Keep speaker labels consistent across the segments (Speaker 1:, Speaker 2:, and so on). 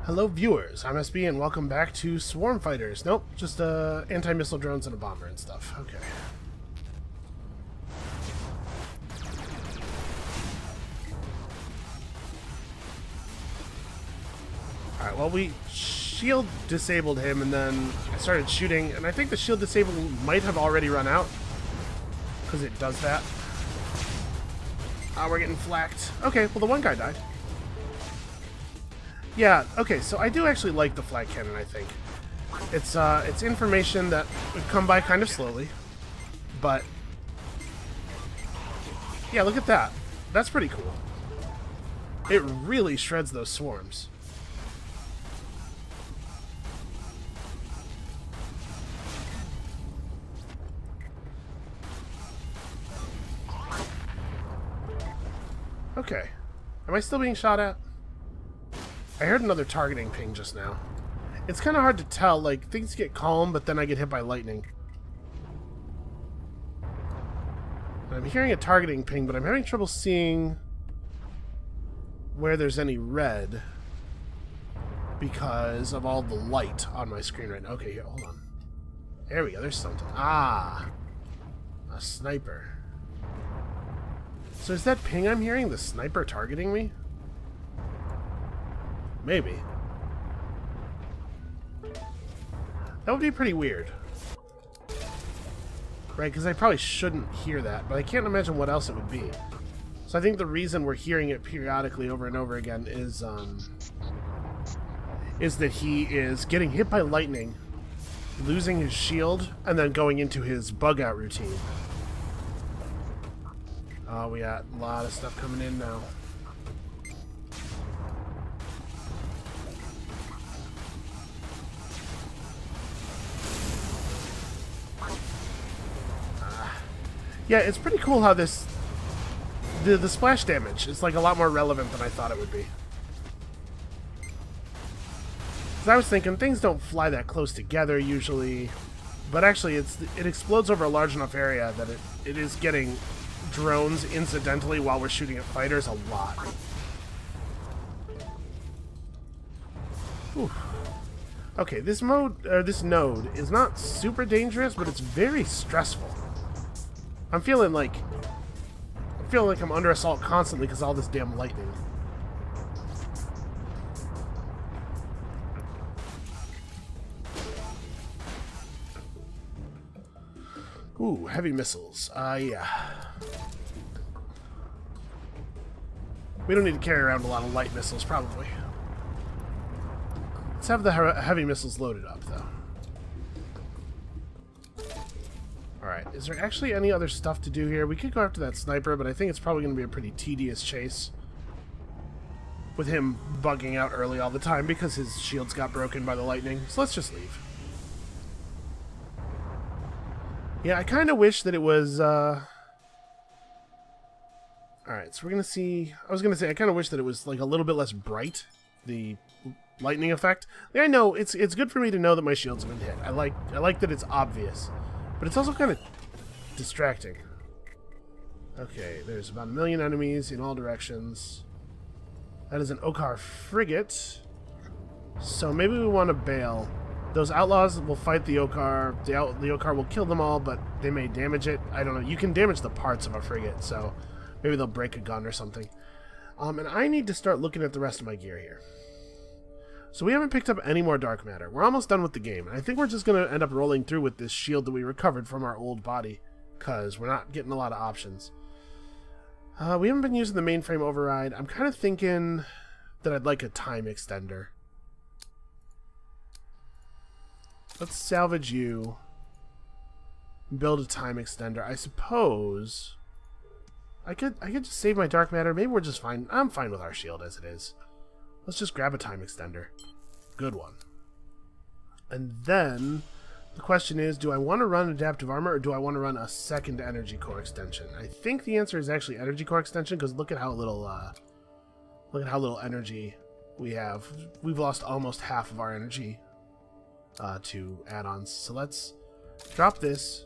Speaker 1: Hello viewers, I'm SB and welcome back to Swarm Fighters. Nope, just anti-missile drones and a bomber and stuff. Okay. Alright, well we shield disabled him and then I started shooting and I think the shield disable might have already run out. Because it does that. We're getting flacked. Okay, well the one guy died. Yeah, okay, so I do actually like the flag cannon, I think. It's information that we've come by kind of slowly, but yeah, look at that. That's pretty cool. It really shreds those swarms. Okay. Am I still being shot at? I heard another targeting ping just now. It's kind of hard to tell, like, things get calm, but then I get hit by lightning. I'm hearing a targeting ping, but I'm having trouble seeing where there's any red because of all the light on my screen right now. Okay, here, hold on. There we go, there's something. Ah! A sniper. So is that ping I'm hearing the sniper targeting me? Maybe. That would be pretty weird. Right, because I probably shouldn't hear that, but I can't imagine what else it would be. So I think the reason we're hearing it periodically over and over again is that he is getting hit by lightning, losing his shield, and then going into his bug-out routine. Oh, we got a lot of stuff coming in now. Yeah, it's pretty cool how this... The splash damage is like a lot more relevant than I thought it would be. Because I was thinking things don't fly that close together usually, but actually it explodes over a large enough area that it is getting drones incidentally while we're shooting at fighters a lot. Whew. Okay, this node is not super dangerous, but it's very stressful. I'm feeling like I'm under assault constantly because of all this damn lightning. Ooh, heavy missiles. Yeah. We don't need to carry around a lot of light missiles, probably. Let's have the heavy missiles loaded up, though. Alright, is there actually any other stuff to do here? We could go after that sniper, but I think it's probably going to be a pretty tedious chase. With him bugging out early all the time because his shields got broken by the lightning. So let's just leave. Yeah, I kind of wish that it was... Alright, so we're going to see... I was going to say, I kind of wish that it was like a little bit less bright, the lightning effect. Like, I know, it's good for me to know that my shields have been hit. I like that it's obvious. But it's also kind of distracting. Okay, there's about 1 million enemies in all directions. That is an Okar frigate. So maybe we want to bail. Those outlaws will fight the Okar. The Okar will kill them all, but they may damage it. I don't know. You can damage the parts of a frigate, so maybe they'll break a gun or something. And I need to start looking at the rest of my gear here. So we haven't picked up any more dark matter. We're almost done with the game. And I think we're just going to end up rolling through with this shield that we recovered from our old body. Because we're not getting a lot of options. We haven't been using the mainframe override. I'm kind of thinking that I'd like a time extender. Let's salvage you. Build a time extender. I suppose I could just save my dark matter. Maybe we're just fine. I'm fine with our shield as it is. Let's just grab a time extender. Good one. And then the question is, do I want to run adaptive armor or do I want to run a second energy core extension? I think the answer is actually energy core extension because look at how little energy we have. We've lost almost half of our energy to add-ons. So let's drop this.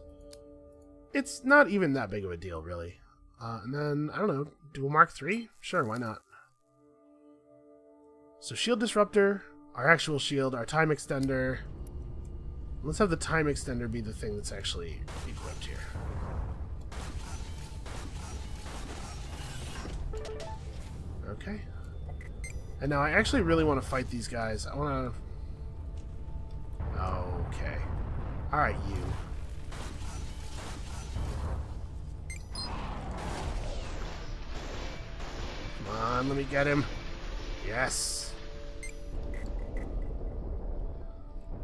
Speaker 1: It's not even that big of a deal, really. And then, I don't know, do a Mark III? Sure, why not? So Shield Disruptor, our actual shield, our time extender. Let's have the time extender be the thing that's actually equipped here. Okay. And now I actually really want to fight these guys. I want to... Okay. Alright, you. Come on, let me get him. Yes.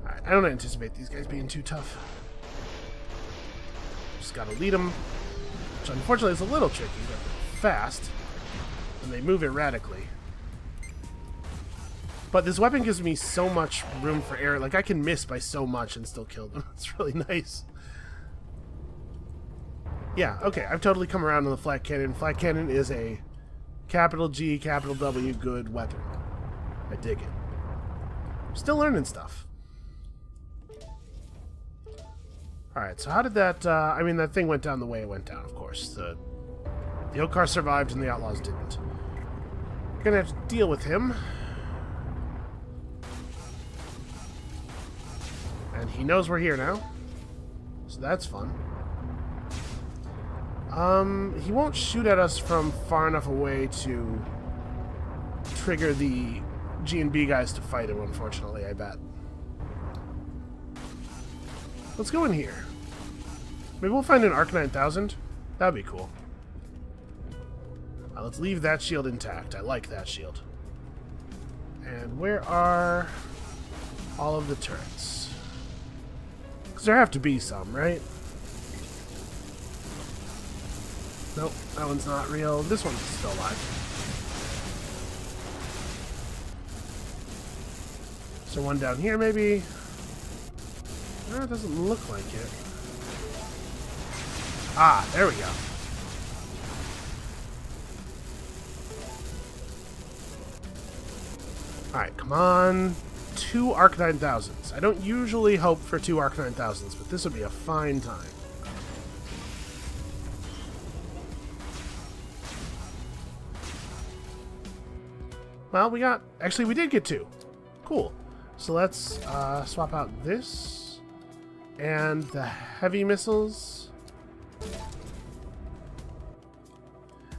Speaker 1: Alright, I don't anticipate these guys being too tough. Just gotta lead them. Which unfortunately is a little tricky. They're fast. And they move erratically. But this weapon gives me so much room for error. Like, I can miss by so much and still kill them. It's really nice. Yeah, okay. I've totally come around on the flat cannon. Flat cannon is a capital G, capital W good weapon. I dig it. Still learning stuff. Alright, so how did that... I mean, that thing went down the way it went down, of course. The Okar survived and the Outlaws didn't. Gonna have to deal with him. And he knows we're here now. So that's fun. He won't shoot at us from far enough away to trigger the G&B guys to fight him, unfortunately, I bet. Let's go in here. Maybe we'll find an Arc 9000. That'd be cool. Let's leave that shield intact. I like that shield. And where are all of the turrets? Because there have to be some, right? Nope, that one's not real. This one's still alive. Is there one down here, maybe? No, it doesn't look like it. Ah, there we go. Alright, come on. 2 Arc 9000s. I don't usually hope for 2 Arc 9000s, but this would be a fine time. Well, we got... Actually, we did get 2. Cool. So let's swap out this and the heavy missiles.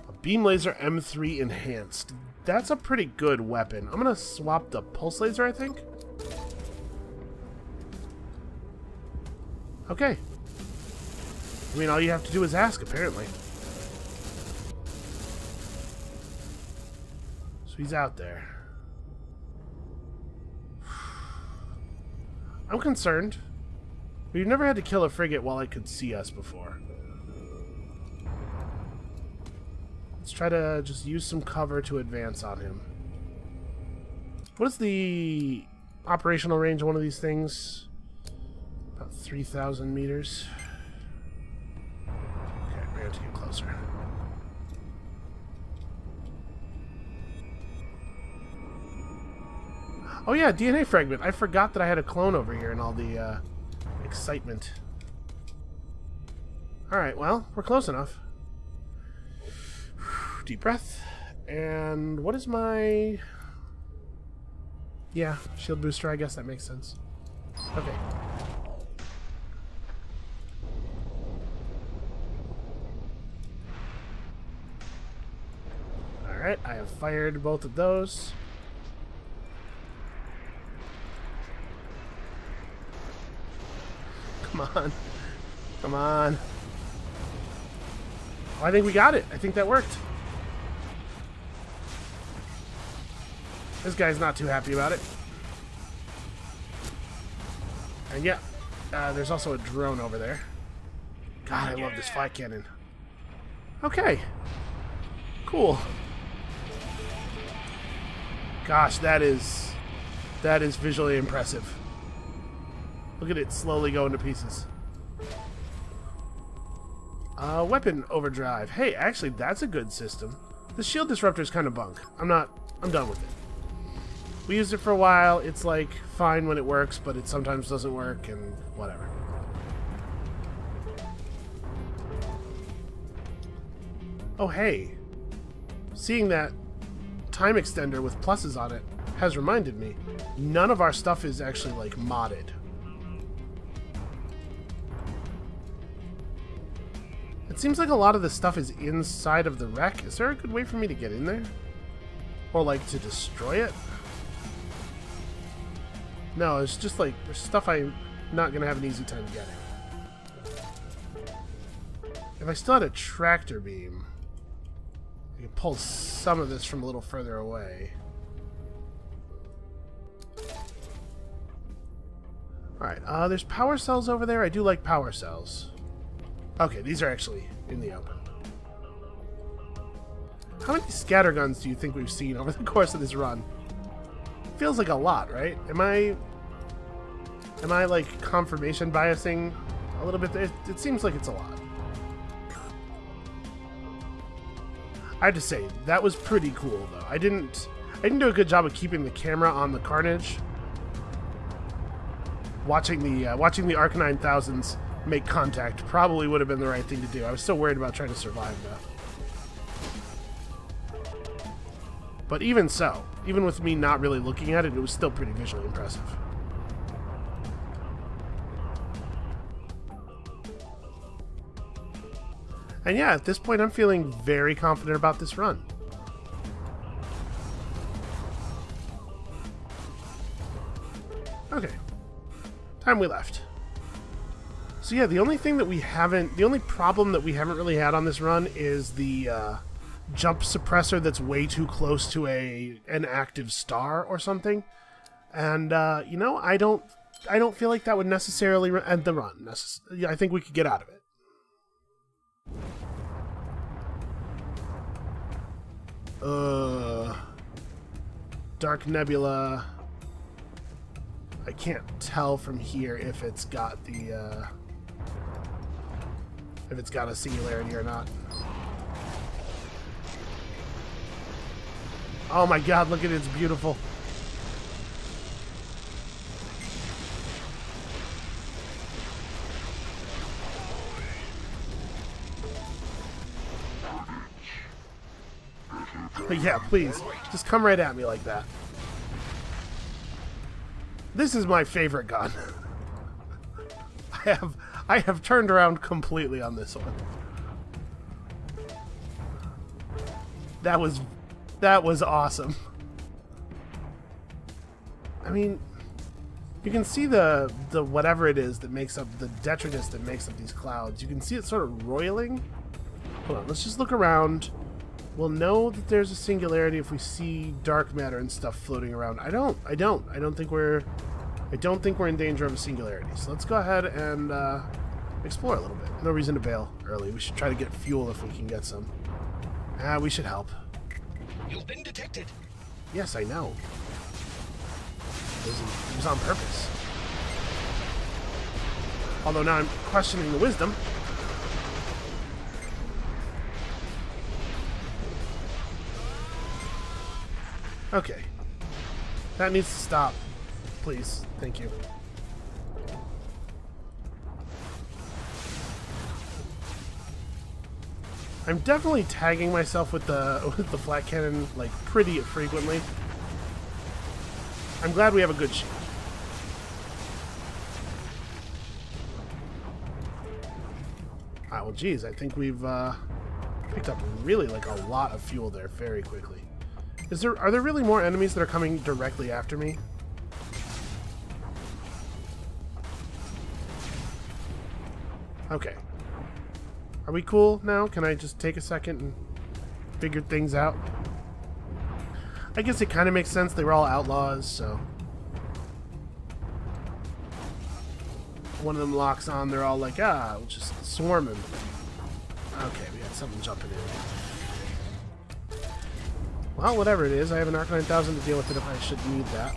Speaker 1: A beam laser M3 enhanced. That's a pretty good weapon. I'm gonna swap the pulse laser, I think. Okay. I mean, all you have to do is ask, apparently. So he's out there. I'm concerned. We've never had to kill a frigate while it could see us before. Let's try to just use some cover to advance on him. What is the operational range of one of these things? About 3,000 meters. Okay, we have to get closer. Oh yeah, DNA fragment. I forgot that I had a clone over here and all the excitement. Alright, well, we're close enough. Deep breath. And what is my... Yeah, shield booster, I guess that makes sense. Okay. Alright, I have fired both of those. Come on. Come on. Oh, I think we got it. I think that worked. This guy's not too happy about it. And yeah, there's also a drone over there. God, I love this flight cannon. Okay. Cool. Gosh, that is visually impressive. Look at it slowly going to pieces. Weapon overdrive. Hey, actually, that's a good system. The shield disruptor is kind of bunk. I'm done with it. We used it for a while. It's like fine when it works, but it sometimes doesn't work and whatever. Oh, hey. Seeing that time extender with pluses on it has reminded me, none of our stuff is actually, like, modded. It seems like a lot of the stuff is inside of the wreck. Is there a good way for me to get in there? Or, like, to destroy it? No, it's just, like, there's stuff I'm not going to have an easy time getting. If I still had a tractor beam, I could pull some of this from a little further away. Alright, there's power cells over there. I do like power cells. Okay, these are actually in the open. How many scatter guns do you think we've seen over the course of this run? Feels like a lot, right? Am I like confirmation biasing a little bit? It seems like it's a lot. I have to say, that was pretty cool though. I didn't do a good job of keeping the camera on the carnage. Watching the Arc 9000s make contact probably would have been the right thing to do. I was still worried about trying to survive though. But even so, even with me not really looking at it, it was still pretty visually impressive. And yeah, at this point I'm feeling very confident about this run. Okay. Time we left. So yeah, the only problem that we haven't really had on this run is the jump suppressor that's way too close to an active star or something. And you know, I don't feel like that would necessarily end the run. I think we could get out of it. Dark Nebula. I can't tell from here if it's got the if it's got a singularity or not. Oh my god, look at it, it's beautiful. Yeah, please. Just come right at me like that. This is my favorite gun. I have turned around completely on this one. That was awesome. I mean, you can see the whatever it is that makes up the detritus that makes up these clouds. You can see it sort of roiling. Hold on, let's just look around. We'll know that there's a singularity if we see dark matter and stuff floating around. I don't think we're in danger of a singularity. So let's go ahead and explore a little bit. No reason to bail early. We should try to get fuel if we can get some. We should help.
Speaker 2: You've been detected.
Speaker 1: Yes, I know. It was on purpose. Although now I'm questioning the wisdom. Okay. That needs to stop. Please. Thank you. I'm definitely tagging myself with the flat cannon like pretty frequently. I'm glad we have a good shield. Ah, well, geez, I think we've picked up really like a lot of fuel there very quickly. Are there really more enemies that are coming directly after me? Okay. Are we cool now? Can I just take a second and figure things out? I guess it kind of makes sense. They were all outlaws, so... One of them locks on, they're all like, we'll just swarm him. Okay, we got something jumping in. Well, whatever it is, I have an Arc 9000 to deal with it if I should need that.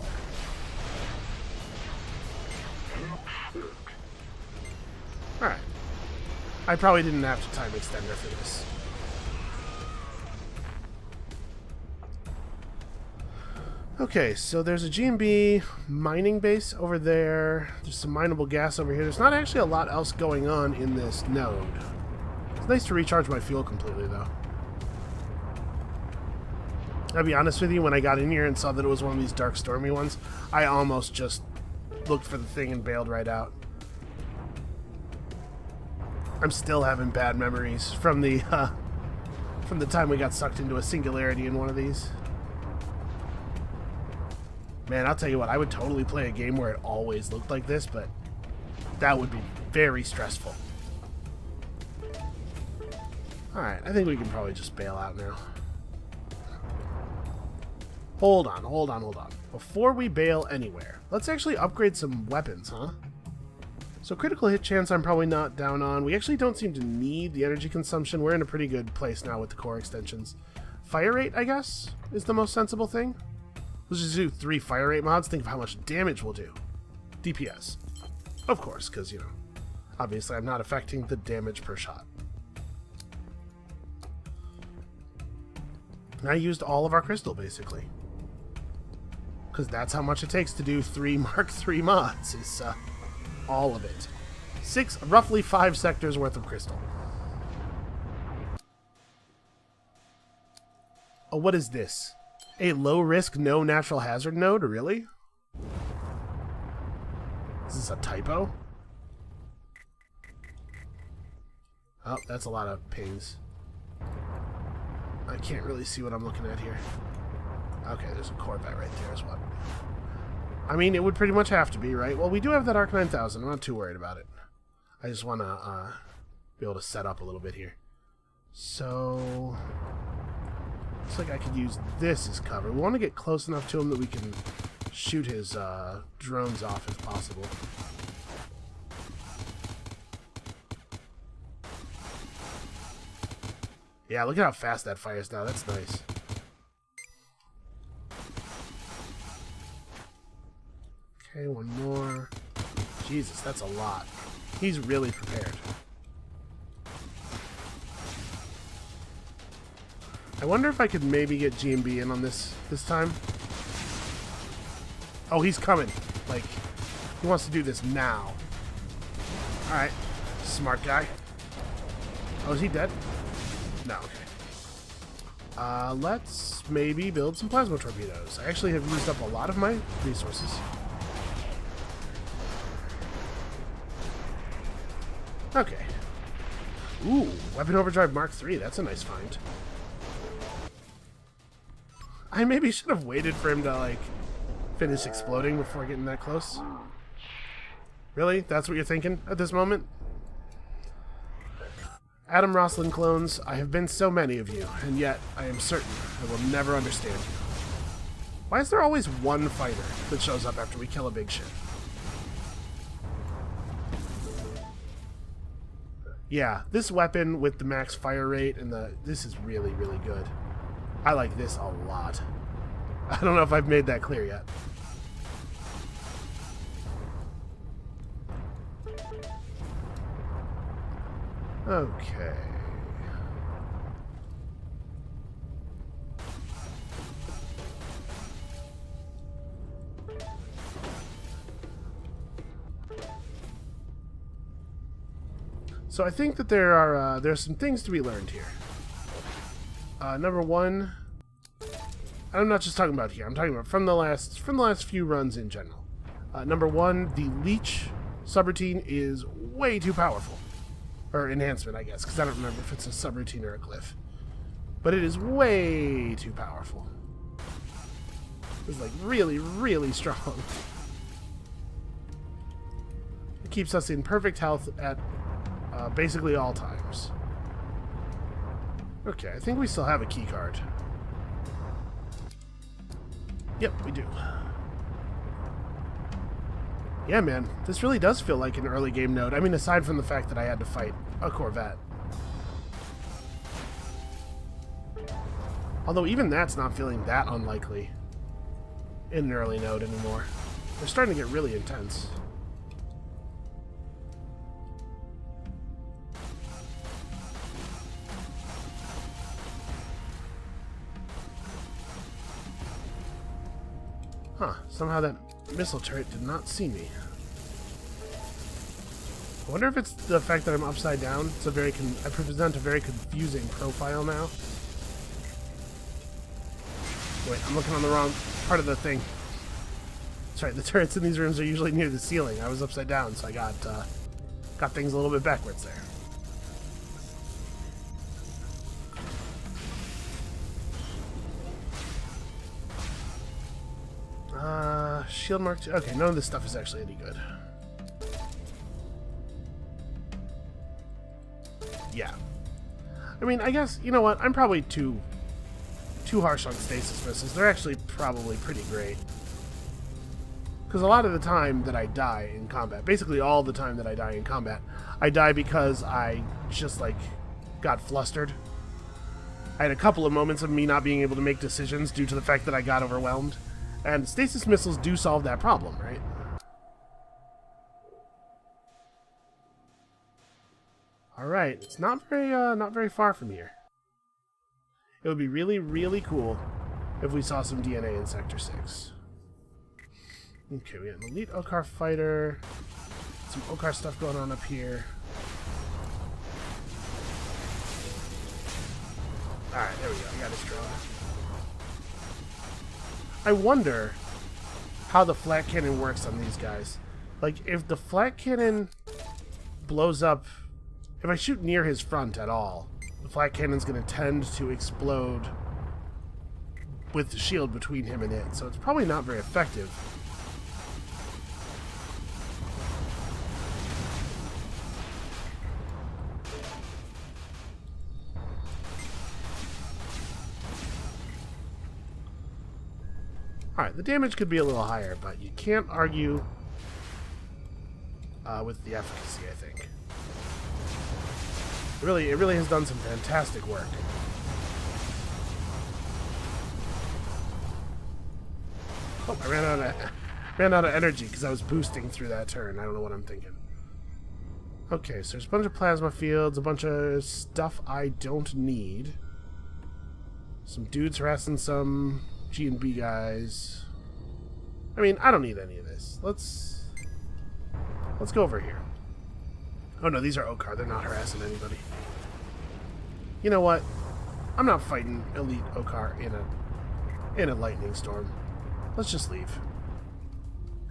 Speaker 1: Alright. I probably didn't have to time extender for this. Okay, so there's a G&B mining base over there. There's some mineable gas over here. There's not actually a lot else going on in this node. It's nice to recharge my fuel completely, though. I'll be honest with you, when I got in here and saw that it was one of these dark stormy ones, I almost just looked for the thing and bailed right out. I'm still having bad memories from the time we got sucked into a singularity in one of these. Man, I'll tell you what, I would totally play a game where it always looked like this, but that would be very stressful. Alright, I think we can probably just bail out now. Hold on. Before we bail anywhere, let's actually upgrade some weapons, huh? So critical hit chance I'm probably not down on. We actually don't seem to need the energy consumption. We're in a pretty good place now with the core extensions. Fire rate, I guess, is the most sensible thing. Let's just do 3 fire rate mods. Think of how much damage we'll do. DPS. Of course, because, you know, obviously I'm not affecting the damage per shot. And I used all of our crystal, basically. Because that's how much it takes to do 3 Mark III mods, is all of it. Roughly 5 sectors worth of crystal. Oh, what is this? A low-risk, no natural hazard node? Really? Is this a typo? Oh, that's a lot of pings. I can't really see what I'm looking at here. Okay, there's a Corvette right there as well. I mean, it would pretty much have to be, right? Well, we do have that Arc 9000. I'm not too worried about it. I just want to be able to set up a little bit here. So, looks like I could use this as cover. We want to get close enough to him that we can shoot his drones off if possible. Yeah, look at how fast that fires now. That's nice. Okay, one more. Jesus, that's a lot. He's really prepared. I wonder if I could maybe get G&B in on this time. Oh, he's coming. Like, he wants to do this now. Alright. Smart guy. Oh, is he dead? No, okay. Let's maybe build some plasma torpedoes. I actually have used up a lot of my resources. Okay. Ooh, Weapon Overdrive Mark III. That's a nice find. I maybe should have waited for him to, like, finish exploding before getting that close. Really? That's what you're thinking at this moment? Adam Roslin clones, I have been so many of you, and yet I am certain I will never understand you. Why is there always one fighter that shows up after we kill a big ship? Yeah, this weapon with the max fire rate and this is really, really good. I like this a lot. I don't know if I've made that clear yet. Okay. So I think that there's some things to be learned here. Number one, I'm not just talking about here. I'm talking about from the last few runs in general. Number one, the leech subroutine is way too powerful. Or enhancement, I guess, because I don't remember if it's a subroutine or a glyph. But it is way too powerful. It's like really, really strong. It keeps us in perfect health at basically all times. Okay, I think we still have a key card. Yep, we do. Yeah, man, this really does feel like an early game node. I mean, aside from the fact that I had to fight a Corvette. Although even that's not feeling that unlikely in an early node anymore. They're starting to get really intense. Huh, somehow that missile turret did not see me. I wonder if it's the fact that I'm upside down. It's I present a very confusing profile now. Wait, I'm looking on the wrong part of the thing. That's right, the turrets in these rooms are usually near the ceiling. I was upside down, so I got things a little bit backwards there. Shield mark 2. Okay, none of this stuff is actually any good. Yeah. I mean, I guess, you know what? I'm probably too harsh on stasis missiles. They're actually probably pretty great. Because a lot of the time that I die in combat, basically all the time that I die in combat, I die because I just, like, got flustered. I had a couple of moments of me not being able to make decisions due to the fact that I got overwhelmed. And stasis missiles do solve that problem, right? Alright, it's not very far from here. It would be really, really cool if we saw some DNA in Sector 6. Okay, we got an elite Okar fighter. Some Okar stuff going on up here. Alright, there we go. I got his drone. I wonder how the flat cannon works on these guys. Like, if the flat cannon blows up, if I shoot near his front at all, the flat cannon's going to tend to explode with the shield between him and it, so it's probably not very effective. Alright, the damage could be a little higher, but you can't argue with the efficacy, I think. It really has done some fantastic work. Oh, I ran out of energy because I was boosting through that turn. I don't know what I'm thinking. Okay, so there's a bunch of plasma fields, a bunch of stuff I don't need. Some dudes harassing some G&B guys. I mean, I don't need any of this. Let's go over here. Oh no, these are Okar. They're not harassing anybody. You know what? I'm not fighting elite Okar in a lightning storm. Let's just leave.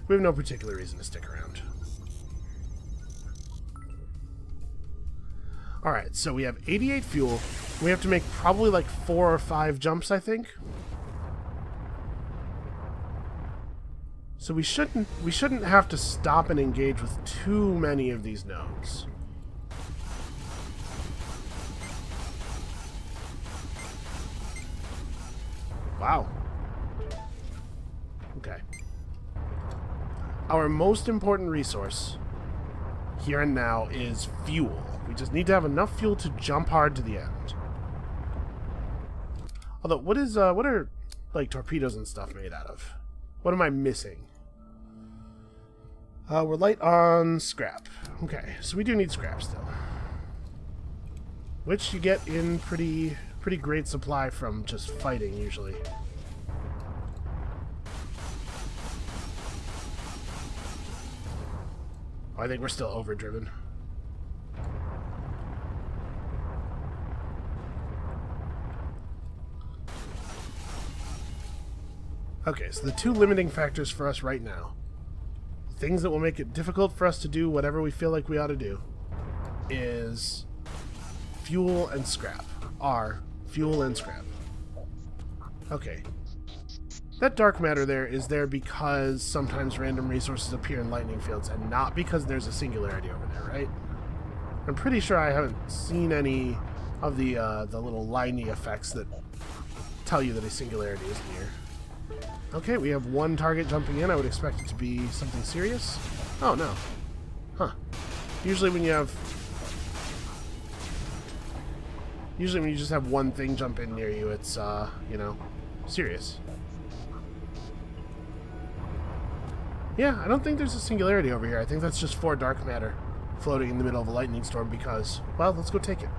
Speaker 1: We have no particular reason to stick around. Alright, so we have 88 fuel. We have to make probably like 4 or 5 jumps, I think. So we shouldn't have to stop and engage with too many of these nodes. Wow. Okay. Our most important resource here and now is fuel. We just need to have enough fuel to jump hard to the end. Although, what are like torpedoes and stuff made out of? What am I missing? We're light on scrap. Okay, so we do need scrap still. Which you get in pretty great supply from just fighting, usually. Oh, I think we're still overdriven. Okay, so the two limiting factors for us right now, things that will make it difficult for us to do whatever we feel like we ought to do, is fuel and scrap. Fuel and scrap. Okay. That dark matter there is there because sometimes random resources appear in lightning fields and not because there's a singularity over there, right? I'm pretty sure I haven't seen any of the little liney effects that tell you that a singularity is near. Okay, we have one target jumping in. I would expect it to be something serious. Oh, no. Huh. Usually when you just have one thing jump in near you, it's, you know, serious. Yeah, I don't think there's a singularity over here. I think that's just 4 dark matter floating in the middle of a lightning storm because, well, let's go take it.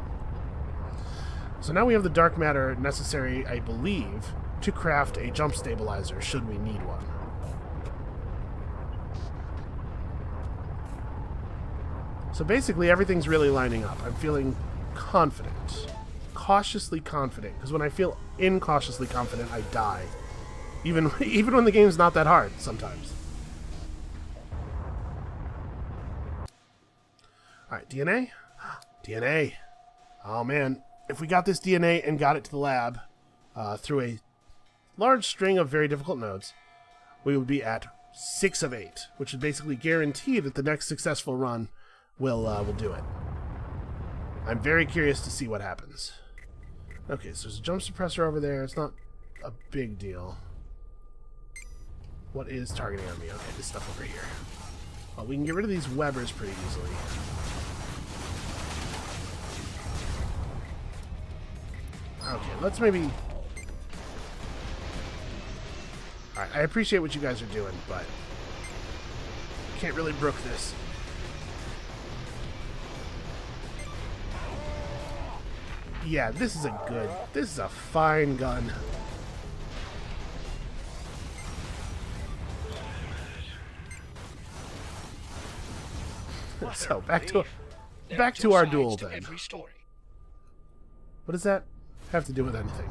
Speaker 1: So now we have the dark matter necessary, I believe, to craft a jump stabilizer, should we need one. So basically everything's really lining up. I'm feeling confident. Cautiously confident, because when I feel incautiously confident, I die Even when the game's not that hard, sometimes. Alright, DNA? DNA. Oh man, if we got this DNA and got it to the lab through a large string of very difficult nodes, we would be at 6 of 8, which would basically guarantee that the next successful run will do it. I'm very curious to see what happens. Okay, so there's a jump suppressor over there. It's not a big deal. What is targeting on me? Okay, this stuff over here. Well, we can get rid of these Webbers pretty easily. Okay, let's maybe... Alright, I appreciate what you guys are doing, but... can't really brook this. Yeah, this is a fine gun. So, back to our duel then. What does that have to do with anything?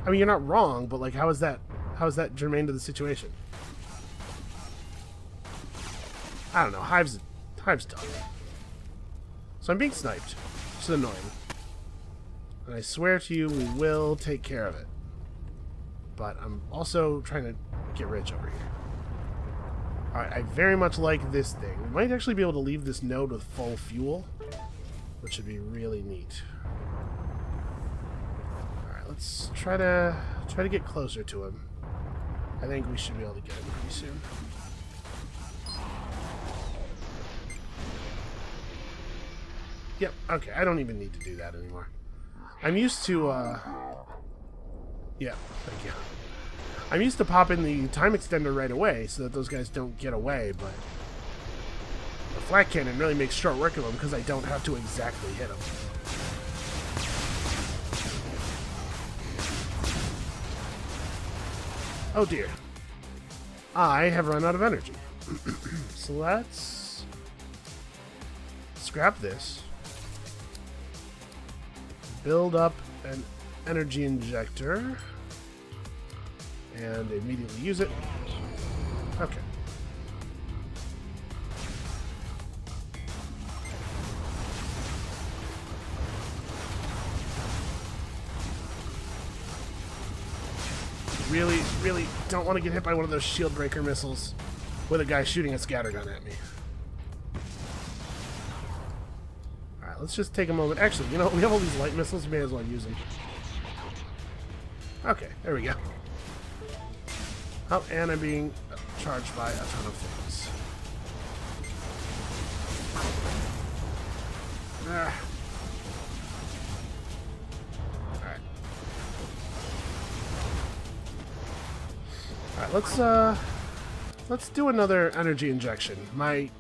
Speaker 1: I mean, you're not wrong, but like, how is that germane to the situation? I don't know. Hive's done. So I'm being sniped. It's annoying. And I swear to you, we will take care of it. But I'm also trying to get rich over here. Alright, I very much like this thing. We might actually be able to leave this node with full fuel, which would be really neat. Alright, let's try to get closer to him. I think we should be able to get him pretty soon. Yep, okay, I don't even need to do that anymore. I'm used to, yeah, thank you. I'm used to popping the time extender right away so that those guys don't get away, but the flat cannon really makes short work of them because I don't have to exactly hit them. Oh dear. I have run out of energy. So let's scrap this. Build up an energy injector. And immediately use it. Okay. Really don't want to get hit by one of those shield breaker missiles with a guy shooting a scattergun at me. Alright, let's just take a moment. Actually, you know, we have all these light missiles, we may as well use them. Okay, there we go. Oh, and I'm being charged by a ton of things. Ah. Alright. Alright, let's do another energy injection. My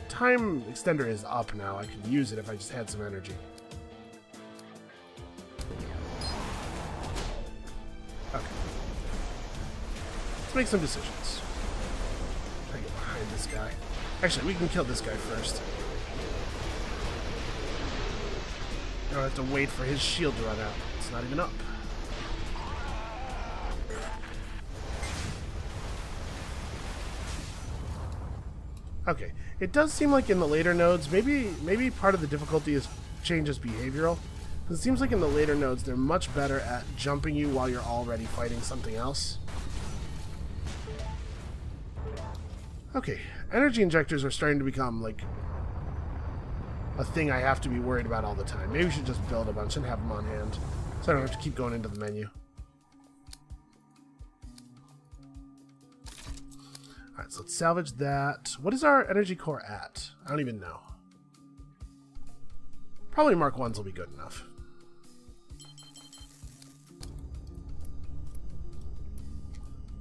Speaker 1: time extender is up now. I could use it if I just had some energy. Okay. Let's make some decisions. Try to get behind this guy. Actually, we can kill this guy first. I don't have to wait for his shield to run out. It's not even up. Okay, it does seem like in the later nodes, maybe part of the difficulty is changes behavioral. It seems like in the later nodes, they're much better at jumping you while you're already fighting something else. Okay, energy injectors are starting to become, like, a thing I have to be worried about all the time. Maybe we should just build a bunch and have them on hand, so I don't have to keep going into the menu. Alright, so let's salvage that. What is our energy core at? I don't even know. Probably Mark 1s will be good enough.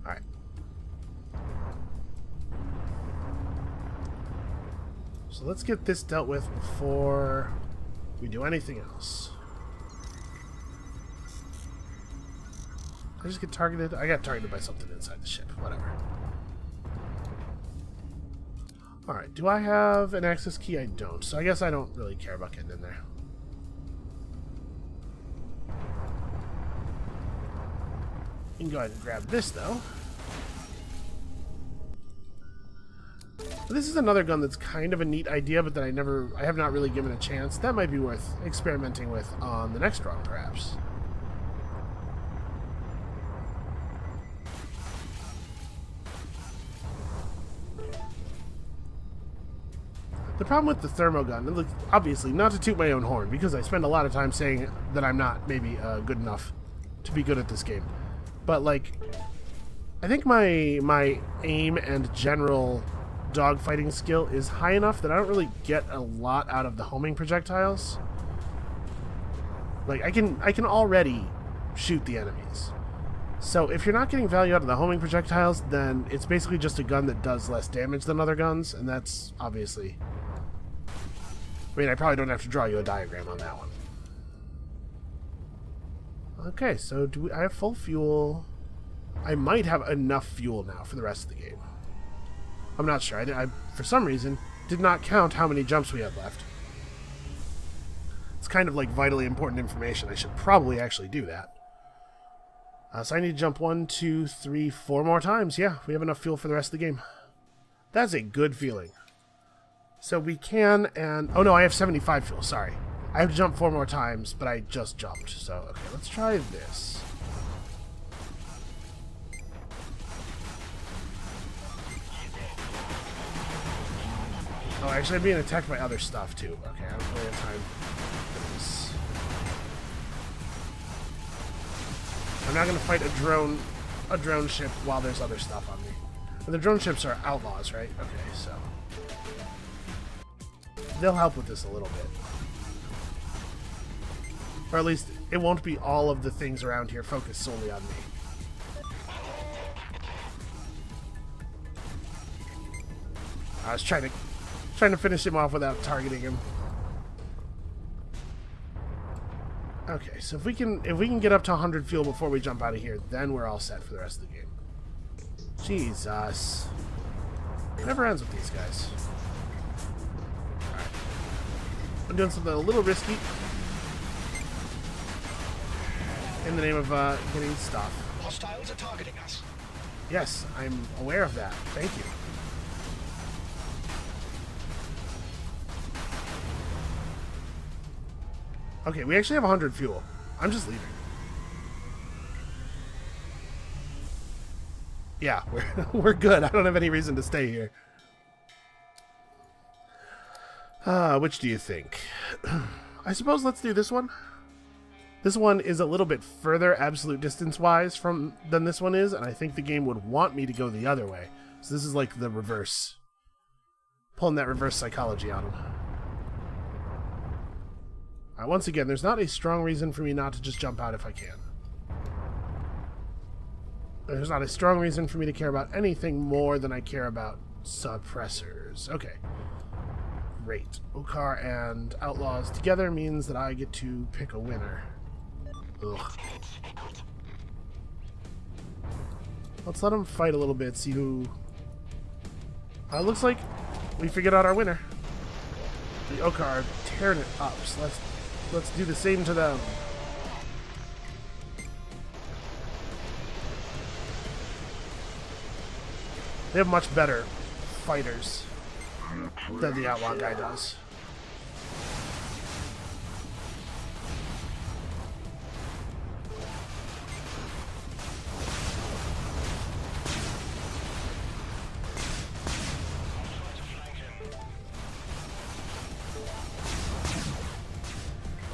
Speaker 1: Alright. So let's get this dealt with before we do anything else. Did I just get targeted? I got targeted by something inside the ship. Whatever. Alright, do I have an access key? I don't, so I guess I don't really care about getting in there. You can go ahead and grab this, though. This is another gun that's kind of a neat idea, but that I have not really given a chance. That might be worth experimenting with on the next run, perhaps. The problem with the thermogun, and look, obviously, not to toot my own horn, because I spend a lot of time saying that I'm not maybe good enough to be good at this game. But, like, I think my aim and general dogfighting skill is high enough that I don't really get a lot out of the homing projectiles. Like, I can already shoot the enemies. So if you're not getting value out of the homing projectiles, then it's basically just a gun that does less damage than other guns, and that's obviously... I mean, I probably don't have to draw you a diagram on that one. Okay, so I have full fuel. I might have enough fuel now for the rest of the game. I'm not sure. I for some reason, did not count how many jumps we had left. It's kind of like vitally important information. I should probably actually do that. So I need to jump 1, 2, 3, 4 more times. Yeah, we have enough fuel for the rest of the game. That's a good feeling. So we can, and... Oh no, I have 75 fuel, sorry. I have to jump 4 more times, but I just jumped. So, okay, let's try this. Oh, actually, I'm being attacked by other stuff, too. Okay, I don't really have time for this. I'm not going to fight a drone ship while there's other stuff on me. And the drone ships are outlaws, right? Okay, so... They'll help with this a little bit. Or at least, it won't be all of the things around here focused solely on me. I was trying to finish him off without targeting him. Okay, so if we can get up to 100 fuel before we jump out of here, then we're all set for the rest of the game. Jesus. It never ends with these guys. Alright. I'm doing something a little risky. In the name of getting stuff.
Speaker 2: Hostiles are targeting us.
Speaker 1: Yes, I'm aware of that. Thank you. Okay, we actually have 100 fuel. I'm just leaving. Yeah, we're good. I don't have any reason to stay here. Which do you think? I suppose let's do this one. This one is a little bit further absolute distance-wise than this one is, and I think the game would want me to go the other way. So this is like the reverse. Pulling that reverse psychology on him. Alright, once again, there's not a strong reason for me not to just jump out if I can. There's not a strong reason for me to care about anything more than I care about suppressors. Okay. Great. Okar and Outlaws together means that I get to pick a winner. Ugh. Let's let them fight a little bit, see who... looks like we figured out our winner. The Okar are tearing it up, so let's do the same to them. They have much better fighters than the Outlaw guy does.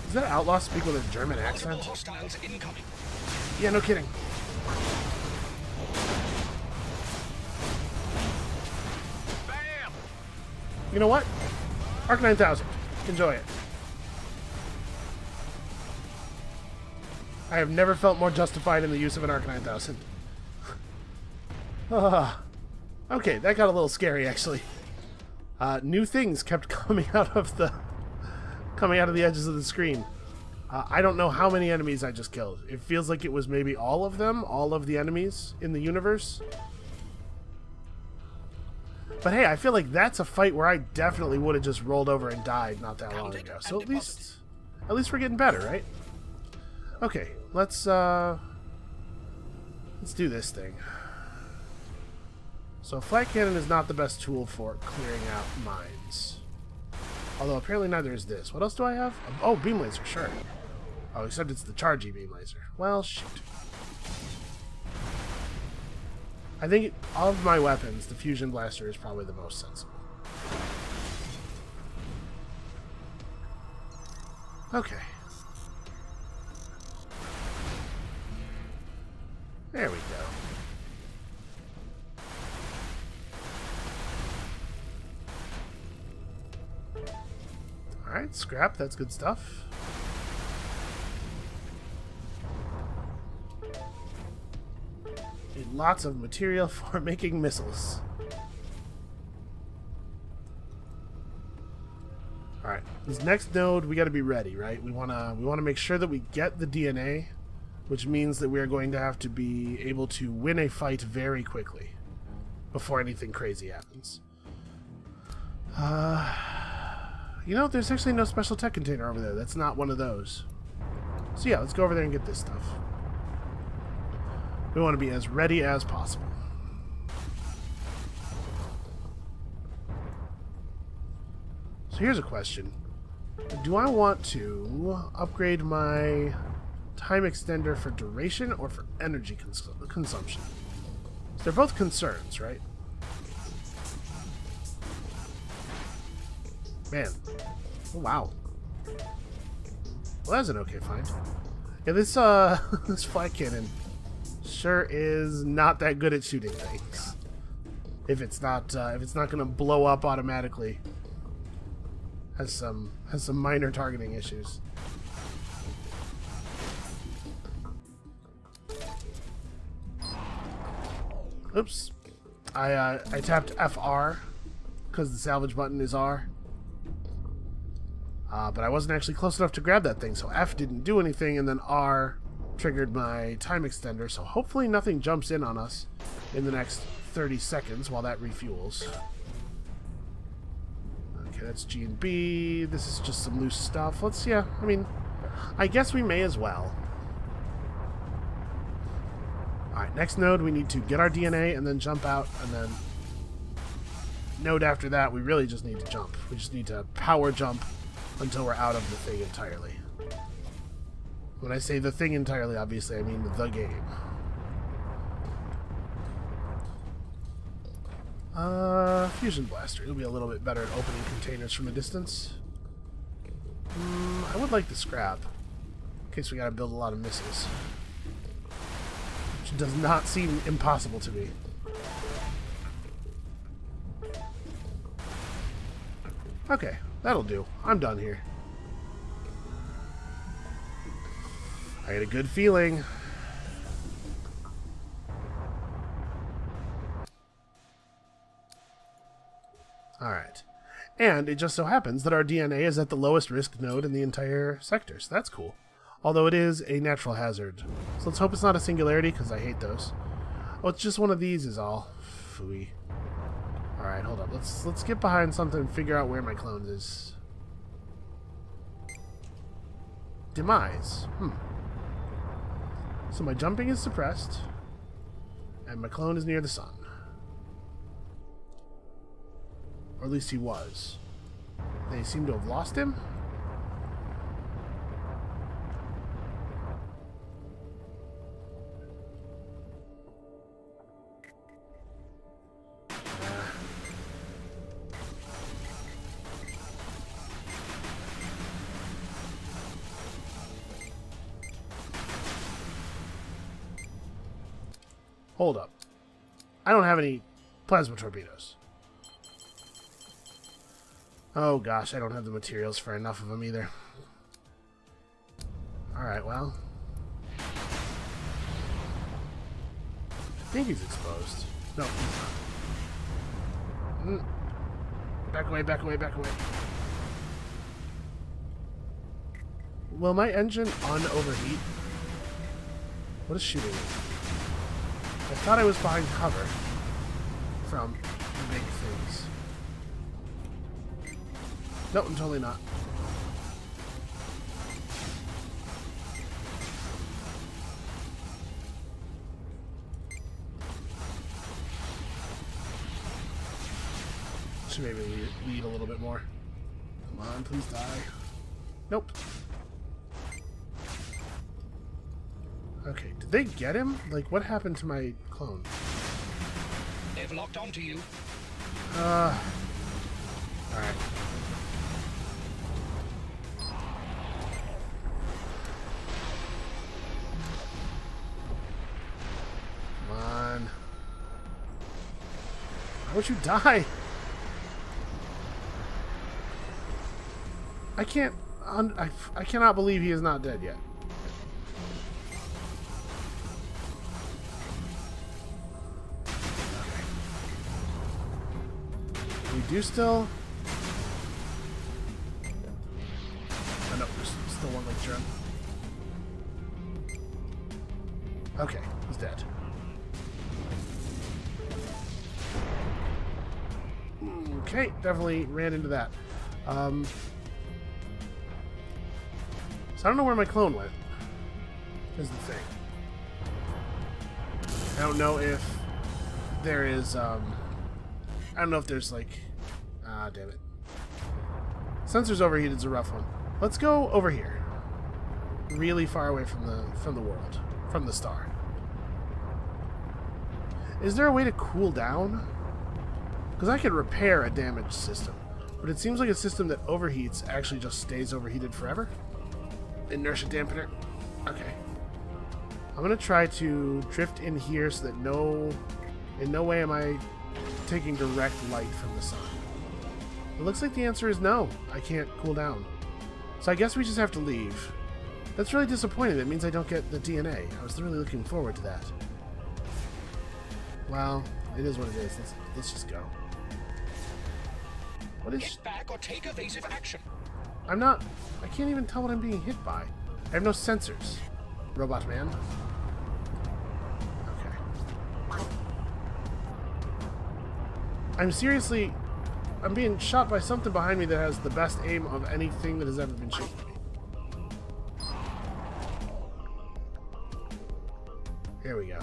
Speaker 1: Does that Outlaw speak with a German accent?
Speaker 2: Hostiles incoming.
Speaker 1: Yeah, no kidding.
Speaker 2: Bam!
Speaker 1: You know what? Arc 9000. Enjoy it. I have never felt more justified in the use of an Arc 9000. Okay, that got a little scary, actually. New things kept coming out of the edges of the screen. I don't know how many enemies I just killed. It feels like it was maybe all of them, all of the enemies in the universe. But hey, I feel like that's a fight where I definitely would have just rolled over and died not that long ago. So at least we're getting better, right? Okay, let's Let's do this thing. So flat cannon is not the best tool for clearing out mines. Although apparently neither is this. What else do I have? Oh, beam laser, sure. Oh, except it's the chargy beam laser. Well, shoot. I think of my weapons, the fusion blaster is probably the most sensible. Okay. There we go. Alright, scrap, that's good stuff. Need lots of material for making missiles. Alright, this next node we gotta be ready, right? We wanna make sure that we get the DNA, which means that we are going to have to be able to win a fight very quickly before anything crazy happens. You know, there's actually no special tech container over there. That's not one of those. So yeah, let's go over there and get this stuff. We want to be as ready as possible. So here's a question. Do I want to upgrade my time extender for duration or for energy consumption? So they're both concerns, right? Man. Oh, wow. Well, that's an okay find. Yeah, this this flat cannon sure is not that good at shooting things. If it's not gonna blow up automatically. Has some minor targeting issues. Oops. I tapped FR because the salvage button is R. But I wasn't actually close enough to grab that thing, so F didn't do anything, and then R triggered my time extender, so hopefully nothing jumps in on us in the next 30 seconds while that refuels. Okay, that's G and B. This is just some loose stuff. Let's, yeah, I mean, I guess we may as well. Alright, next node, we need to get our DNA and then jump out, and then node after that, we really just need to jump. We just need to power jump until we're out of the thing entirely. When I say the thing entirely, obviously, I mean the game. Fusion blaster. It'll be a little bit better at opening containers from a distance. I would like the scrap, in case we gotta build a lot of missiles. Which does not seem impossible to me. Okay, that'll do. I'm done here. I had a good feeling. Alright. And it just so happens that our DNA is at the lowest risk node in the entire sector, so that's cool. Although it is a natural hazard. So let's hope it's not a singularity, because I hate those. Oh, it's just one of these is all. Phooey. Alright, hold up. Let's get behind something and figure out where my clone is. Demise. So my jumping is suppressed, and my clone is near the sun. Or at least he was. They seem to have lost him? Hold up. I don't have any plasma torpedoes. Oh gosh, I don't have the materials for enough of them either. Alright, well. I think he's exposed. No, he's not. Back away, back away, back away. Will my engine un-overheat? What is shooting me? I thought I was behind cover from the big things. Nope, I'm totally not. Should maybe lead a little bit more. Come on, please die. Nope. Okay, did they get him? Like, what happened to my clone?
Speaker 2: They've locked onto you.
Speaker 1: Alright. Come on. Why would you die? I can't... I cannot believe he is not dead yet. We do still... Oh no, there's still one like turn. Okay, he's dead. Okay, definitely ran into that. So I don't know where my clone went, is the thing. I don't know if there is, I don't know if there's like... Ah, damn it. Sensors overheated is a rough one. Let's go over here. Really far away from the world. From the star. Is there a way to cool down? Because I could repair a damaged system. But it seems like a system that overheats actually just stays overheated forever. Inertia dampener. Okay. I'm going to try to drift in here so that in no way am I taking direct light from the sun. It looks like the answer is no. I can't cool down. So I guess we just have to leave. That's really disappointing. That means I don't get the DNA. I was really looking forward to that. Well, it is what it is. Let's just go. What is...
Speaker 2: Get back or take evasive action.
Speaker 1: I'm not... I can't even tell what I'm being hit by. I have no sensors. Robot man. Okay. I'm seriously... I'm being shot by something behind me that has the best aim of anything that has ever been shot at me. Here we go.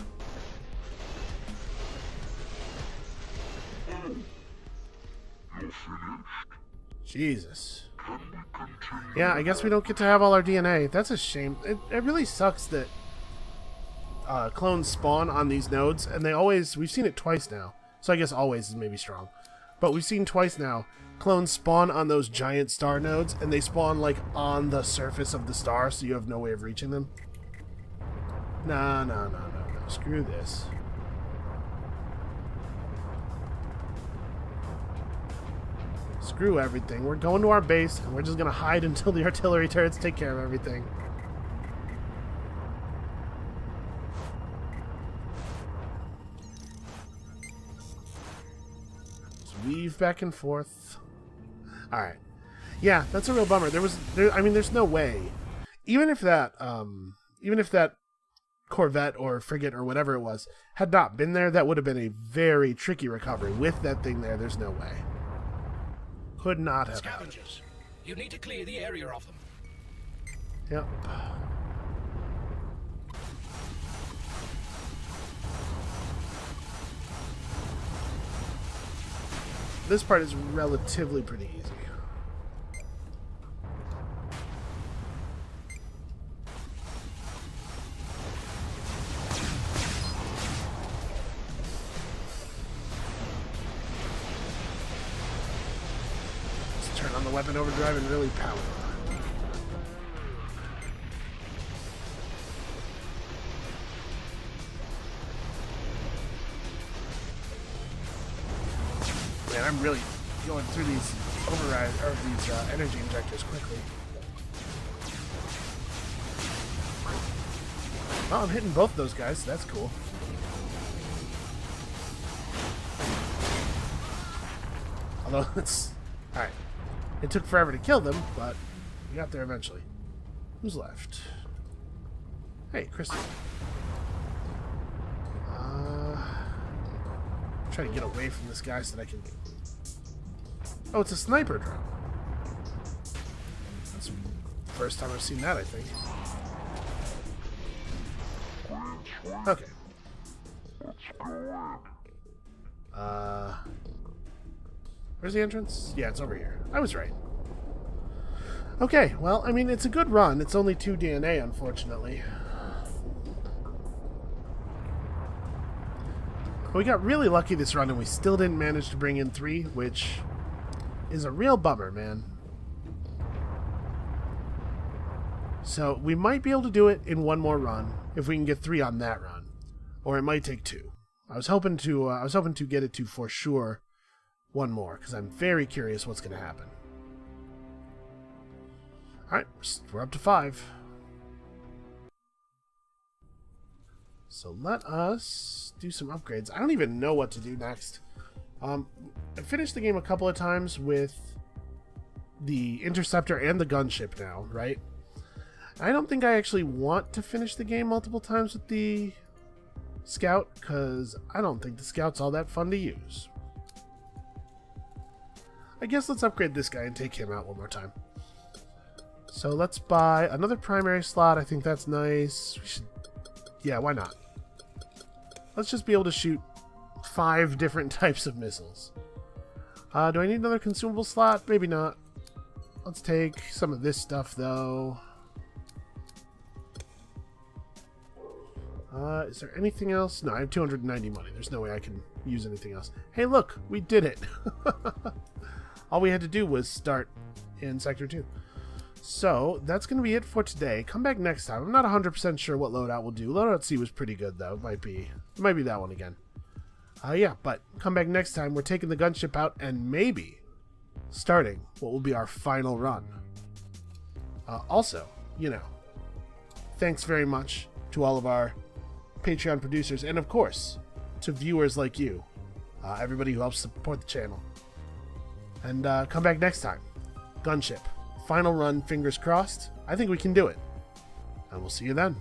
Speaker 1: Jesus. Yeah, I guess we don't get to have all our DNA. That's a shame. It really sucks that clones spawn on these nodes, and they always... We've seen it twice now. So I guess always is maybe strong. But we've seen twice now, clones spawn on those giant star nodes, and they spawn, like, on the surface of the star, so you have no way of reaching them. No. Screw this. Screw everything. We're going to our base, and we're just going to hide until the artillery turrets take care of everything. Weave back and forth. Alright. Yeah, that's a real bummer. I mean, there's no way. Even if that Corvette or frigate or whatever it was had not been there, that would have been a very tricky recovery. With that thing there, there's no way. Could not have.
Speaker 2: Scavengers. You need to clear the area of them.
Speaker 1: Yep. This part is relatively pretty easy. Let's turn on the weapon overdrive and really pound it. Man, I'm really going through these energy injectors quickly. Oh, I'm hitting both those guys, so that's cool. Although it's... Alright. It took forever to kill them, but we got there eventually. Who's left? Hey, Christy. Try to get away from this guy so that I can... Oh, it's a sniper drone. That's the first time I've seen that, I think. Okay. Where's the entrance? Yeah, it's over here. I was right. Okay, well, I mean, it's a good run. It's only 2 DNA, unfortunately. We got really lucky this run, and we still didn't manage to bring in 3, which is a real bummer, man. So we might be able to do it in 1 more run if we can get 3 on that run, or it might take 2. I was hoping to get it to for sure 1 more because I'm very curious what's going to happen. All right, we're up to 5. So let us do some upgrades. I don't even know what to do next. I finished the game a couple of times with the interceptor and the gunship now, right? I don't think I actually want to finish the game multiple times with the scout, because I don't think the scout's all that fun to use. I guess let's upgrade this guy and take him out 1 more time. So let's buy another primary slot. I think that's nice. We should... Yeah, why not? Let's just be able to shoot 5 different types of missiles. Do I need another consumable slot? Maybe not. Let's take some of this stuff, though. Is there anything else? No, I have 290 money. There's no way I can use anything else. Hey, look! We did it! All we had to do was start in Sector 2. So, that's going to be it for today. Come back next time. I'm not 100% sure what loadout we'll do. Loadout C was pretty good, though. It might be that one again. Yeah, but come back next time. We're taking the gunship out and maybe starting what will be our final run. Also, you know, thanks very much to all of our Patreon producers and, of course, to viewers like you. Everybody who helps support the channel. And come back next time. Gunship. Final run, fingers crossed. I think we can do it. And we'll see you then.